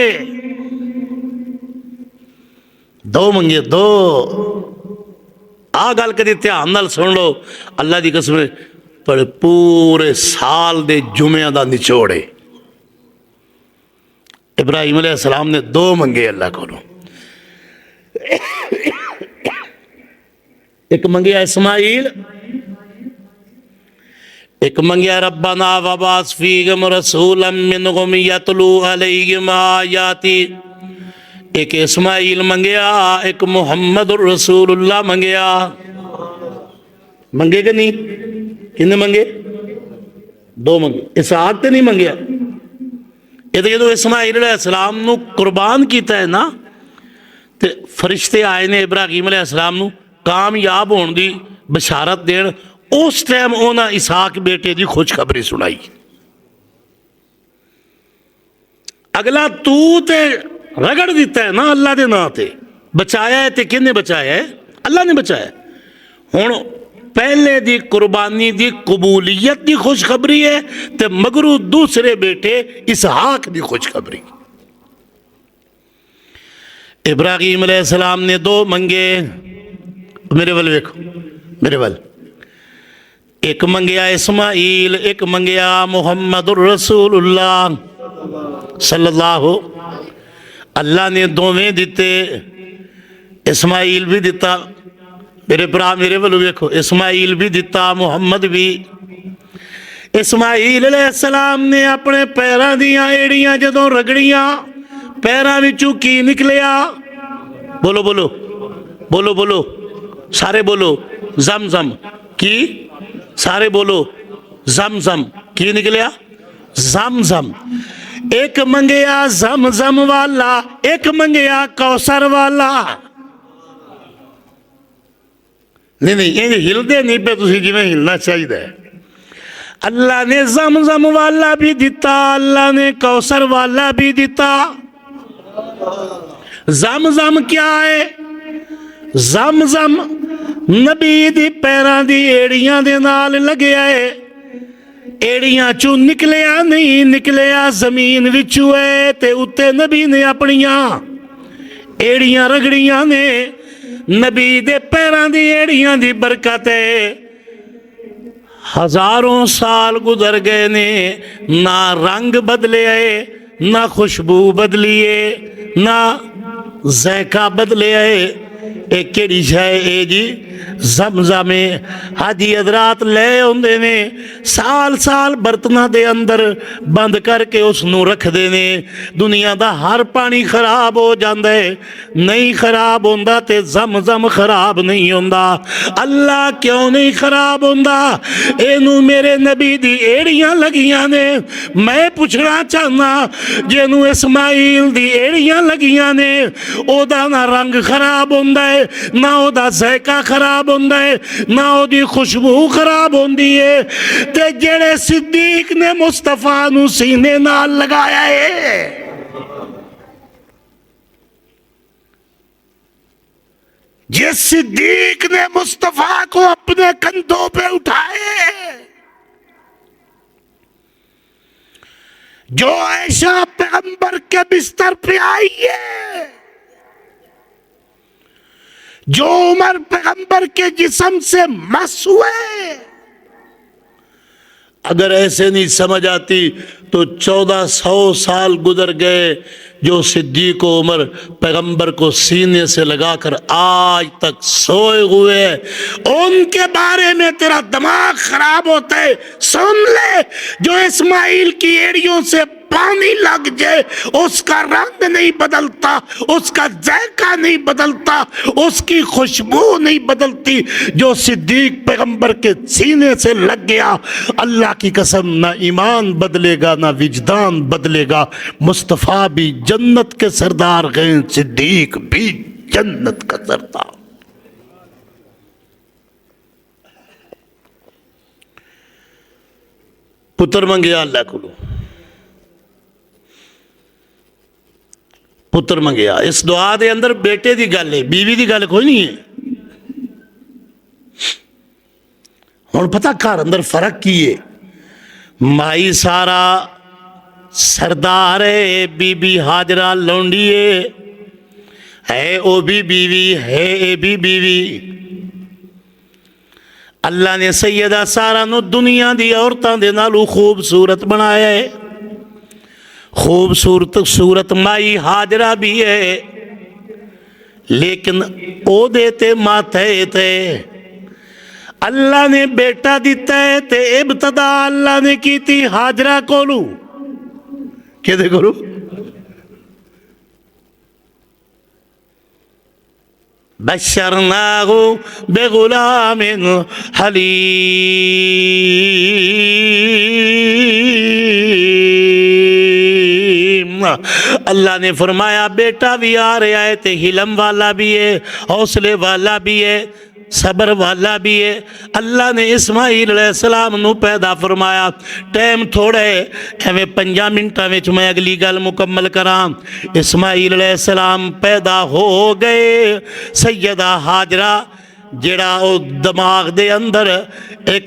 दो मंगे, दो। आ गल कदी ध्यान नाल सुन लो, अल्लाह की कसम पर पूरे साल दे जुम्मियां दा निचोड़ है। इब्राहिम अलैहिस्सलाम ने दो मंगे अल्लाह कोलों। एक मंगिया इस्माइल, एक मंगिया रब्बना वबास फीहिम रसूलन मिनहुम यतलू अलैहिम आयाती। एक इस्माइल मंगया, एक मुहम्मद रसूलुल्लाह मंगया। मंगे कि नहीं? किन्ने मंगे? दो मंगे। इसहाक तो नहीं मंगया। ये तो जो इस्माइल अलैहिस्सलाम नू कुर्बान किया है ना, तो फरिश्ते आए ने इब्राहीम अलैहिस्सलाम नू कामयाब होने की बशारत देन। उस टाइम उन्हें इसहाक बेटे की खुशखबरी सुनाई। अगला तू ते रगड़ दिता है ना अल्लाह के नाम से, बचाया है तो किन्ने बचाया है? अल्लाह ने बचाया। हुण पहले दी कुर्बानी दी कबूलियत की खुशखबरी है, तो मगरू दूसरे बेटे इसहाक की खुशखबरी। इब्राहीम अलैहिस्सलाम ने दो मंगे, मेरे वाल वेखो, मेरे वाल। एक मंगया इस्माइल, एक मंगया मुहम्मदुर रसूलुल्लाह सल्लल्लाहु। अल्लाह ने दोवें दिते, इस्माइल भी दिता, मेरे भरा मेरे वाल वेखो, इस्माइल भी दिता, मुहम्मद भी। इस्माइल अलैहिस्सलाम ने अपने पैरों दियां एड़ियां जदों रगड़ियां, पैरों विचों की निकलिया? बोलो बोलो बोलो बोलो, सारे बोलो। जम जम की, सारे बोलो। जम जम की निकलिया? जम जम। एक मंगया जम जम वाला, एक मंगया कौसर वाला। नहीं नहीं, ये हिलते नहीं पे, तुम जिवें हिलना चाहिए। अल्लाह ने जम जम वाला भी दिता, अल्लाह ने कौसर वाला भी दिता। जम जम क्या है? जम जम नबी दी पैरां दी एड़ियां दे नाल लग्या है। एड़ियां चू निकलिया नहीं, निकलिया जमीन विचू है, ते उत्ते नबी ने अपनियां एड़ियां रगड़ियां ने। नबी दे पैरां दी एड़ियां दी बरकत है हजारों साल गुजर गए ने, ना रंग बदले है, ना खुशबू बदली है, ना ज़ायका बदले है। एक केड़ी शाय है जी? ज़मज़म। हाजी हजरात ले आउंदे ने, साल साल बर्तना दे अंदर बंद करके उसनू रखते ने। दुनिया का हर पानी खराब हो जाता है, नहीं खराब होंदा ते ज़मज़म खराब नहीं होंदा। अल्लाह क्यों नहीं खराब होंदा? एनू मेरे नबी दी एड़ियां लगियां ने। मैं पूछना चाहना, जेनू इस्माइल दी एड़ियां लगियां ने, ओदा ना रंग खराब होंदा है, ना ओदा ज़ायका खराब होंदा है, ना ओदी खुशबू खराब होंदी है। ते जेड़े सिद्दीक ने मुस्तफा नू सीने नाल लगाया है, जिस सिद्दीक ने मुस्तफा को अपने कंधों पे उठाए, जो ऐशा पैगंबर के बिस्तर पे आई है, जो उमर पैगंबर के जिस्म से मस हुए, अगर ऐसे नहीं समझ आती तो 1400 साल गुजर गए जो सिद्दीक उमर पैगंबर को सीने से लगाकर आज तक सोए हुए हैं। उनके बारे में तेरा दिमाग खराब होता है। सुन ले, जो इस्माइल की एड़ियों से पानी लग जाए, उसका रंग नहीं बदलता, उसका जायका नहीं बदलता, उसकी खुशबू नहीं बदलती। जो सिद्दीक पैगंबर के सीने से लग गया, अल्लाह की कसम, ना ईमान बदलेगा ना विजदान बदलेगा। मुस्तफ़ा भी जन्नत के सरदार गए, सिद्दीक भी जन्नत का सरदार। पुत्र मंगया अल्लाह को, पुत्र मंगया। इस दुआ के अंदर बेटे की गल है, बीवी की गल कोई नहीं है। हुण पता घर अंदर फर्क की है? माई सारा सरदार है, बीबी हाजरा लौंडी है वो भी बीवी है, ये भी बीवी। अल्लाह ने सैयदा सारा नू दुनिया दी औरतां दे नालों खूबसूरत बनाया है। खूबसूरत सूरत माई हाजरा भी है, लेकिन ओदे ते माथे ते अल्लाह ने बेटा दिता है। ते इब्तदा अल्लाह ने की थी हाजरा कोलू, किहदे कोलू? बशरनाहु बेगुलामिन हलीम। अल्लाह ने फरमाया बेटा भी आ रहा है तो हिलम वाला भी है, हौसले वाला भी है, सबर वाला भी है। अल्लाह ने इस्माइल अलैहिस्सलाम नू पैदा फरमाया। टाइम थोड़ा है, एवं 5 मिनटां विच मैं अगली गल मुकम्मल करां। इस्माइल अलैहिस्सलाम पैदा हो गए। सैयदा हाजरा जेड़ा वो दिमाग दे अंदर एक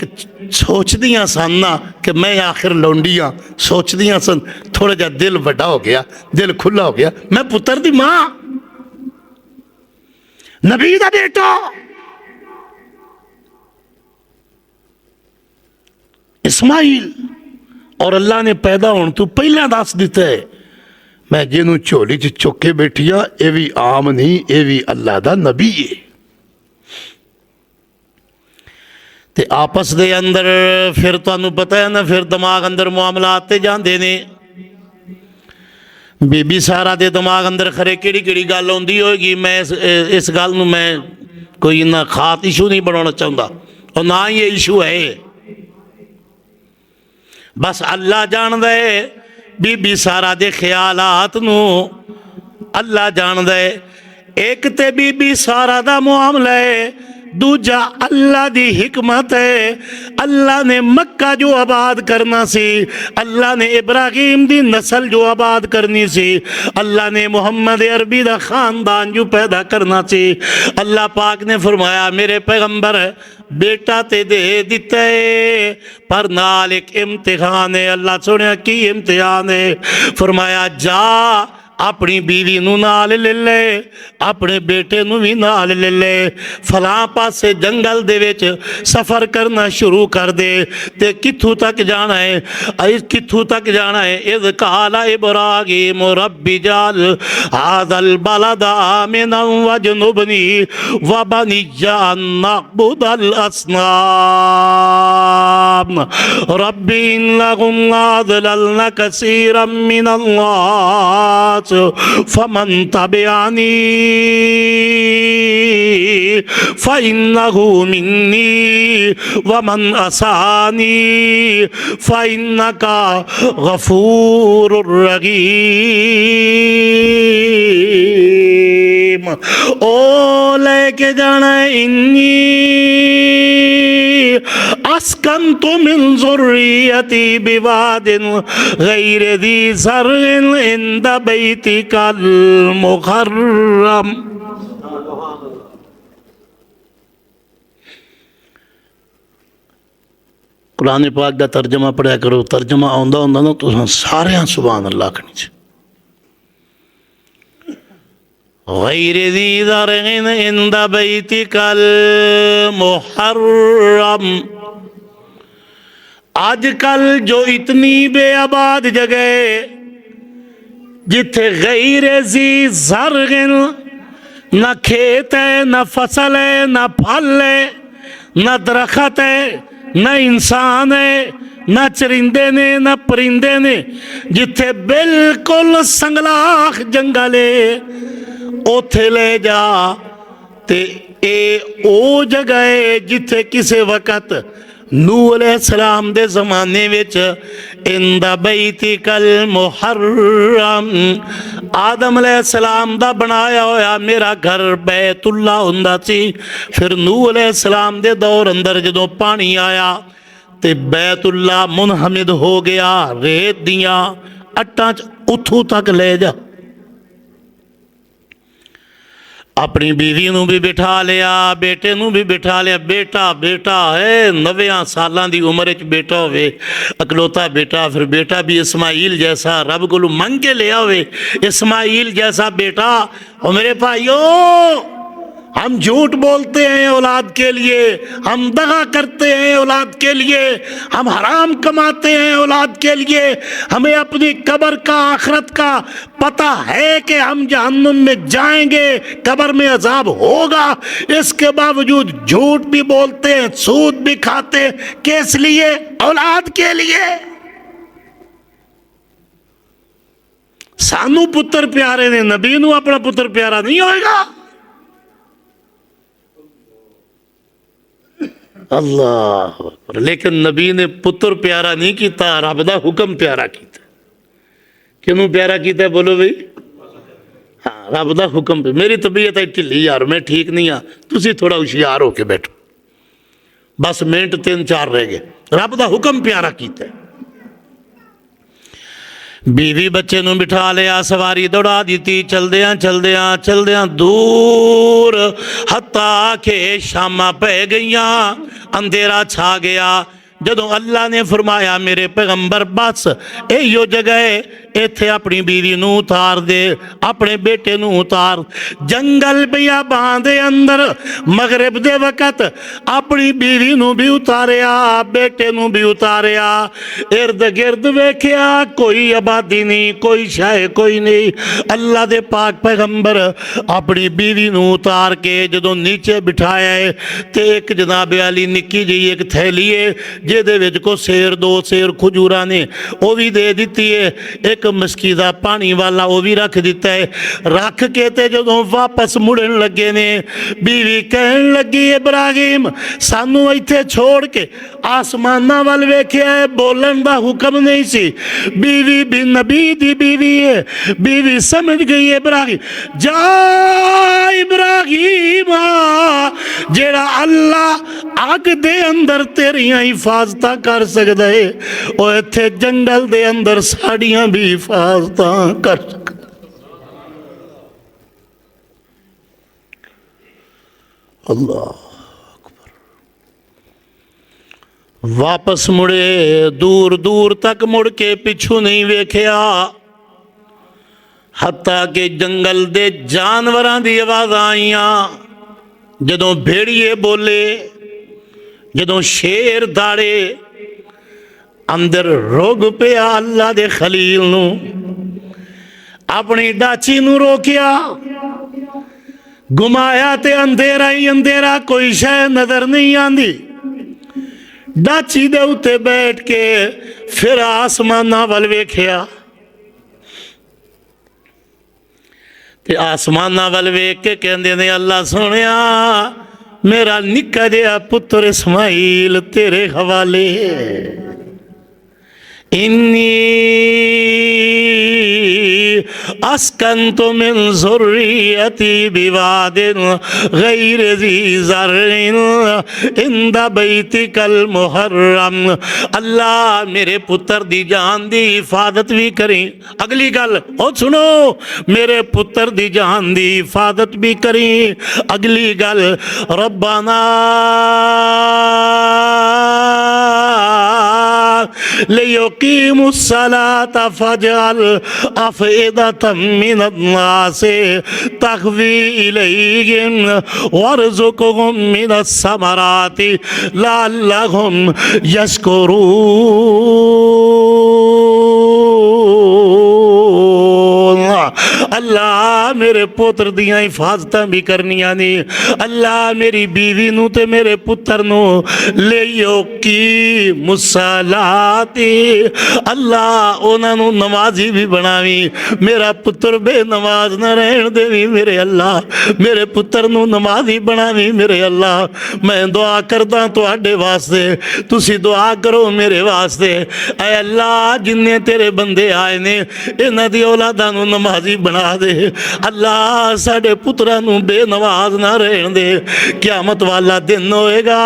सोचदियां सन ना कि मैं आखिर लौंडी हाँ, सोचदियां सन, थोड़ा जा दिल वड्डा हो गया, दिल खुला हो गया। मैं पुत्र दी मां, नबी दा बेटा, इस्माइल, और अल्लाह ने पैदा होने तो पहला दस दिता है मैं जिन्हों झोली च चुक के बैठी हाँ, ये भी आम नहीं, ये भी अल्लाह दा नबी है। ते आपस दे अंदर फिर तुहानू पता है ना, फिर दिमाग अंदर मामलात ते जांदे ने। बीबी सारा दे दिमाग अंदर खरे केड़ी केड़ी गल आउंदी होएगी। मैं इस गल नू मैं कोई इन्ना खास इशू नहीं बनाना चाहता, और ना ही ये इशू है। बस अल्लाह जानदा है बीबी सारा दे ख्यालात नू, अल्लाह जानदा है। एक ते बीबी सारा दा मामला है, दूजा अल्लाह दी हिकमत है। अल्लाह ने मक्का जो आबाद करना सी, अल्लाह ने इब्राहिम दी नस्ल जो आबाद करनी सी, अल्लाह ने मुहम्मद अरबी दा खानदान जो पैदा करना सी, अल्लाह पाक ने फरमाया मेरे पैगंबर बेटा ते दे दिता है, पर नाल एक इम्तिहान है। अल्लाह सुनिया की इम्तिहान है? फरमाया जा अपनी बीवी नू नाल ले ले, अपने बेटे नू भी नाल ले ले, फलां पासे जंगल दे विच सफ़र करना शुरू कर दे। ते कित्थों तक जाना है? कित्थों तक जाना है? इज़ क़ाला इब्राहीम रब्बी जाल हाज़ल बलदा आमिनन वजनुबनी व बनिय्या अन नअबुदल अस्नाम रब्बी इन्नहुम अज़लल्न कसीरम मिनन्नास फमन तबिअनी फ़इन्नहु मिन्नी वमन असानी फ़इन्नका गफ़ूरुर रहीम। ओ लेके जाना इन्नी अस्कन्तु मिन ज़ुर्रियती बिवादिन गैरि ज़ी ज़र्इन इंद बैतिकल मुहर्रम। कुरान पाक का तर्जमा पढ़िया करो, तर्जमा आउंदा हुंदा ना तो सारे सुभान अल्लाह आखनी चाहिए। गैरि ज़ी ज़र्इन इंद बैतिकल मुहर्रम। आजकल जो इतनी बेआबाद जगह जिथे गैर ज़ी ज़र्इन, न खेत है, न फसल है, न फल है, न दरख्त है, न इंसान है, न चरिंदे ने, न परिंदे ने, जिथे बिल्कुल संगलाख जंगल है, उथे ले जा। ते ए ओ जगह है जिथे किसी वक़्त नूह अलैहिस्सलाम दे ज़माने विच इंद बैतिकल मुहर्रम आदम अलैहिस्सलाम दा बनाया होया मेरा घर बैतुल्ला हुंदा सी। फिर नूह अलैहिस्सलाम दे दौर अंदर जदों पानी आया ते बैतुल्ला मुनहमिद हो गया, रेत दियां अट्टां च उथों तक ले जा। अपनी बीवी नू भी बिठा लिया, बेटे नू भी बिठा लिया। बेटा बेटा है, 90 सालां दी उम्र च बेटा होवे, अकलौता बेटा। फिर बेटा भी इस्माइल जैसा रब कोलों मंग के लिया होवे, इस्माइल जैसा बेटा। और मेरे भाइयों, हम झूठ बोलते हैं औलाद के लिए, हम दगा करते हैं औलाद के लिए, हम हराम कमाते हैं औलाद के लिए। हमें अपनी कब्र का, आखिरत का पता है कि हम जहन्नुम में जाएंगे, कब्र में अजाब होगा। इसके बावजूद झूठ भी बोलते हैं, सूद भी खाते हैं। किस लिए? औलाद के लिए। सानू पुत्र प्यारे ने, नबी नू अपना पुत्र प्यारा नहीं होएगा। अल्लाह अकबर। लेकिन नबी ने पुत्र प्यारा नहीं किया, रब दा हुक्म प्यारा किया। किनू प्यारा किया बोलो भाई? हाँ, रब दा हुक्म। मेरी तबीयत है ढिली यार, मैं ठीक नहीं हाँ, तुसी थोड़ा होशियार होके बैठो। बस मिनट 3-4 रह गए, रब दा हुक्म प्यारा किया। बीवी बच्चे नू बिठा लिया, सवारी दौड़ा दी, चलदियां दूर हत्ता के शामा पै गईयां, अंधेरा छा गया। जदों अल्लाह ने फरमाया मेरे पैगंबर बस इहो जगह है, इत्थे अपनी बीवी नू उतार दे, अपने बेटे नू उतार। जंगल बियाबान दे अंदर मगरिब दे वक़्त अपनी बीवी नू भी उतारिया, बेटे नू भी उतारिया। इर्द गिर्द वेख्या कोई आबादी नहीं, कोई शाय कोई नहीं। अल्लाह दे पाक पैगंबर अपनी बीवी नू उतार के जदों नीचे बिठाया है ते एक जनाब वाली निक्की जी एक थैली है जिहदे विच को सेर 2 सेर खजूरा ने वो भी दे दी है, एक मस्की दा पानी वाला वो भी रख दिता है। रख के ते जदों वापस मुड़न लगे ने बीवी कहन लगी इब्राहिम सानू इत्थे छोड़ के आसमानां वल वेख्या है, बोलन दा हुक्म नहीं सी। बीवी भी नबी दी बीवी है, बीवी समझ गई इब्राहिम जा इब्राहिम जेड़ा अल्लाह अग दे अंदर तेरियां हिफाजत कर सकदा है वो इत्थे जंगल दे अंदर साड़ियां भी हिफाजत कर सकदा। अल्लाह अकबर। वापस मुड़े, दूर दूर तक मुड़ के पिछू नहीं वेख्या, हत्ता के जंगल दे जानवरां दी आवाज़ आईयां। जदों भेड़िए बोले, जदों शेर दाड़े, अंदर रोग पिया अल्लाह दे खलील नू। अपनी डाची नू रोकिया, घुमाया ते अंधेरा ही अंधेरा, कोई शय नजर नहीं आंदी। डाची दे उत्ते बैठ के फिर आसमाना वल वेख्या ते आसमाना वल वेख के कहंदे ने अल्लाह सोहणिया मेरा निक्का जिहा पुत्र इस्माइल तेरे हवाले है। इन्नी अस्कन्तु मिन ज़ुर्रियती बिवादिन गैर ज़ी ज़र्रिन इंदा बैतिकल मुहर्रम। अल्लाह मेरे पुत्र दी जान दी हिफाजत भी करी। अगली गल और सुनो, मेरे पुत्र दी जान दी हिफाजत भी करी। अगली गल रब्बाना लियुकीमुस्सलाता फजअल अफ़इदतम मिनन्नासि तहवी इलैहिम वरज़ुक़हुम मिनस्समराति लअल्लहुम यशकुरून। अल्लाह मेरे पुत्र दियां हिफाजत भी करनियां ने। अल्लाह मेरी बीवी नू ते मेरे पुत्र नू लियो की मुसलाती, अल्लाह उन्हां नू नमाजी भी बनावी। मेरा पुत्र बेनमाज न रहन देवी मेरे अल्लाह, मेरे पुत्र नू नमाजी बनावी मेरे अल्लाह। मैं दुआ करदा तुहाडे वास्ते, तुसी दुआ करो मेरे वास्ते। ऐ अल्लाह जिन्ने तेरे बंदे आए ने इन्हां दी औलादां नू नमाजी बना दे। अल्लाह साडे पुत्रां नू बेनमाज ना रहन दे। क़यामत वाला दिन होएगा,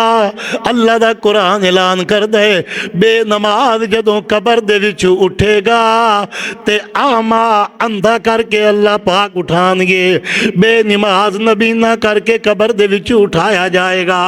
अल्लाह दा कुरान ऐलान करदा है बेनमाज जदों कबर दे विच उठेगा ते आमा अंधा करके अल्लाह पाक उठाणगे, बेनमाज नबीना करके कबर दे विच उठाया जाएगा।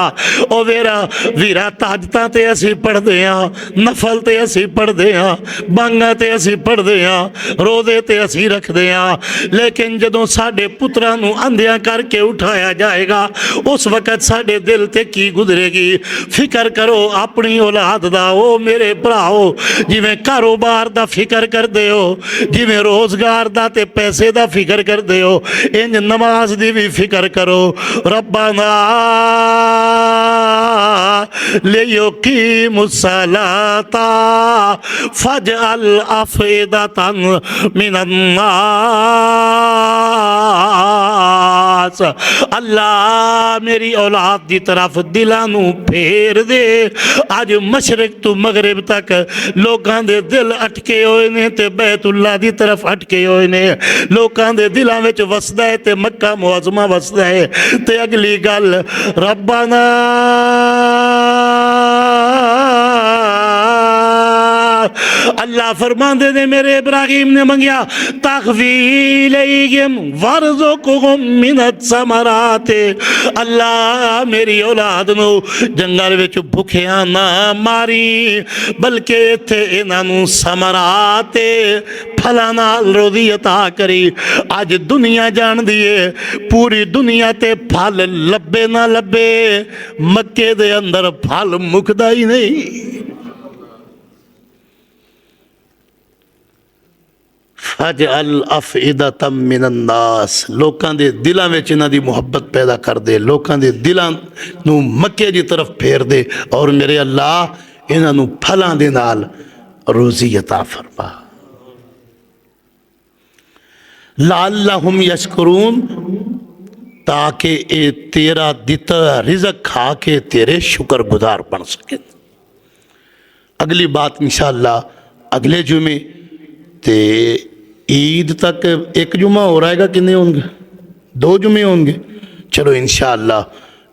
ओ वीरा ताजतां ते असीं पढ़दे हां, नफल ते असीं पढ़दे हां, बांगा ते असीं पढ़दे हां, रोज़े ते असीं रखदे हां, लेकिन जदों साडे पुत्रां नू अंधियां करके उठाया जाएगा उस वक़्त साडे दिल ते की गुजरेगी। फिक्र करो अपनी औलाद दा। ओ मेरे भराओ, जिवें कारोबार दा फिक्र करदे हो, जिवें रोज़गार दा ते पैसे दा फिक्र करदे हो, इंज नमाज दी भी फिक्र करो। रब्बाना लियुकीमुस्सलाता फजअल अफ़इदतन मिनन्नास नास, अल्लाह मेरी औलाद की तरफ दिलों नू फेर दे। अज मशरक तो मगरब तक लोगों के दिल अटके हुए ने ते बैतुल्ला की तरफ अटके हुए ने, लोगों के दिलों में वसदा है ते मक्का मुअज़्ज़मा वसदा है। ते अगली गल रब्बाना अल्लाह फरमांदे ने मेरे इब्राहिम ने मंगिया तखवीलहिम वरज़ुक़हुम मिनत समराते, अल्लाह मेरी औलाद नू जंगल विच भुखिया ना मारी बल्कि इत्थे इन्हां नू समराते फलां नाल रोज़ी अता करी। अज दुनिया जानदी है पूरी दुनिया ते फल लब्बे ना लब्बे, मक्के दे अंदर फल मुकदा ही नहीं। फजअल अफ़इदतम मिनन्नास, लोकां दे दिलां विच इन्हां दी मुहब्बत पैदा कर दे, लोकां दे दिलां नू मक्के दी तरफ फेर दे और मेरे अल्लाह इन्हां नू फलां दे नाल रोज़ी अता फरमा। लअल्लहुम यशकुरून, ताकि ये तेरा दिता रिज़्क़ खा के तेरे शुक्रगुजार बन सके। अगली बात इंशाअल्लाह अगले जुमे ते ईद तक एक जुमा हो रहेगा, कितने होंगे? 2 जुमे होंगे। चलो इंशाअल्लाह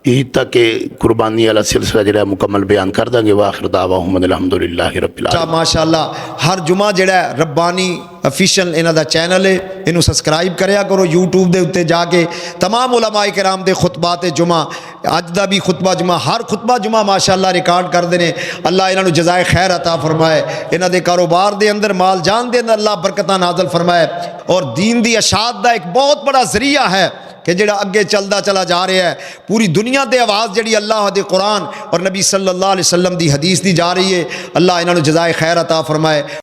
ईद तक के कुर्बानी वाला सिलसिला जो मुकम्मल बयान कर देंगे। वाखिर दावाहुम अल्हम्दुलिल्लाहि रब्बिल आलमीन। माशाअल्लाह हर जुमा जड़ा रब्बानी ऑफिशियल इन्हां दा चैनल है, इनू सबसक्राइब करया करो यूट्यूब के उत्ते जाके। तमाम उलमाए किराम दे खुतबात जुमा, अज दा भी खुतबा जुमा, हर खुतबा जुमा माशाअल्लाह रिकॉर्ड करते हैं। अल्लाह इन्हों जजाए खैर अता फरमाए, इन्हां दे कारोबार दे अंदर माल जान दे अंदर अल्लाह बरकतां नाज़िल फरमाए। और दीन दी अशात दा एक बहुत बड़ा जरिया है कि जिहड़ा अगे चलता चला जा रहा है। पूरी दुनिया दे आवाज़ जिहड़ी अल्लाह दे कुरान और नबी सल्लल्लाहु अलैहि वसल्लम दी हदीस दी जा रही है। अल्लाह इन्हों जजाए खैर अता फरमाए।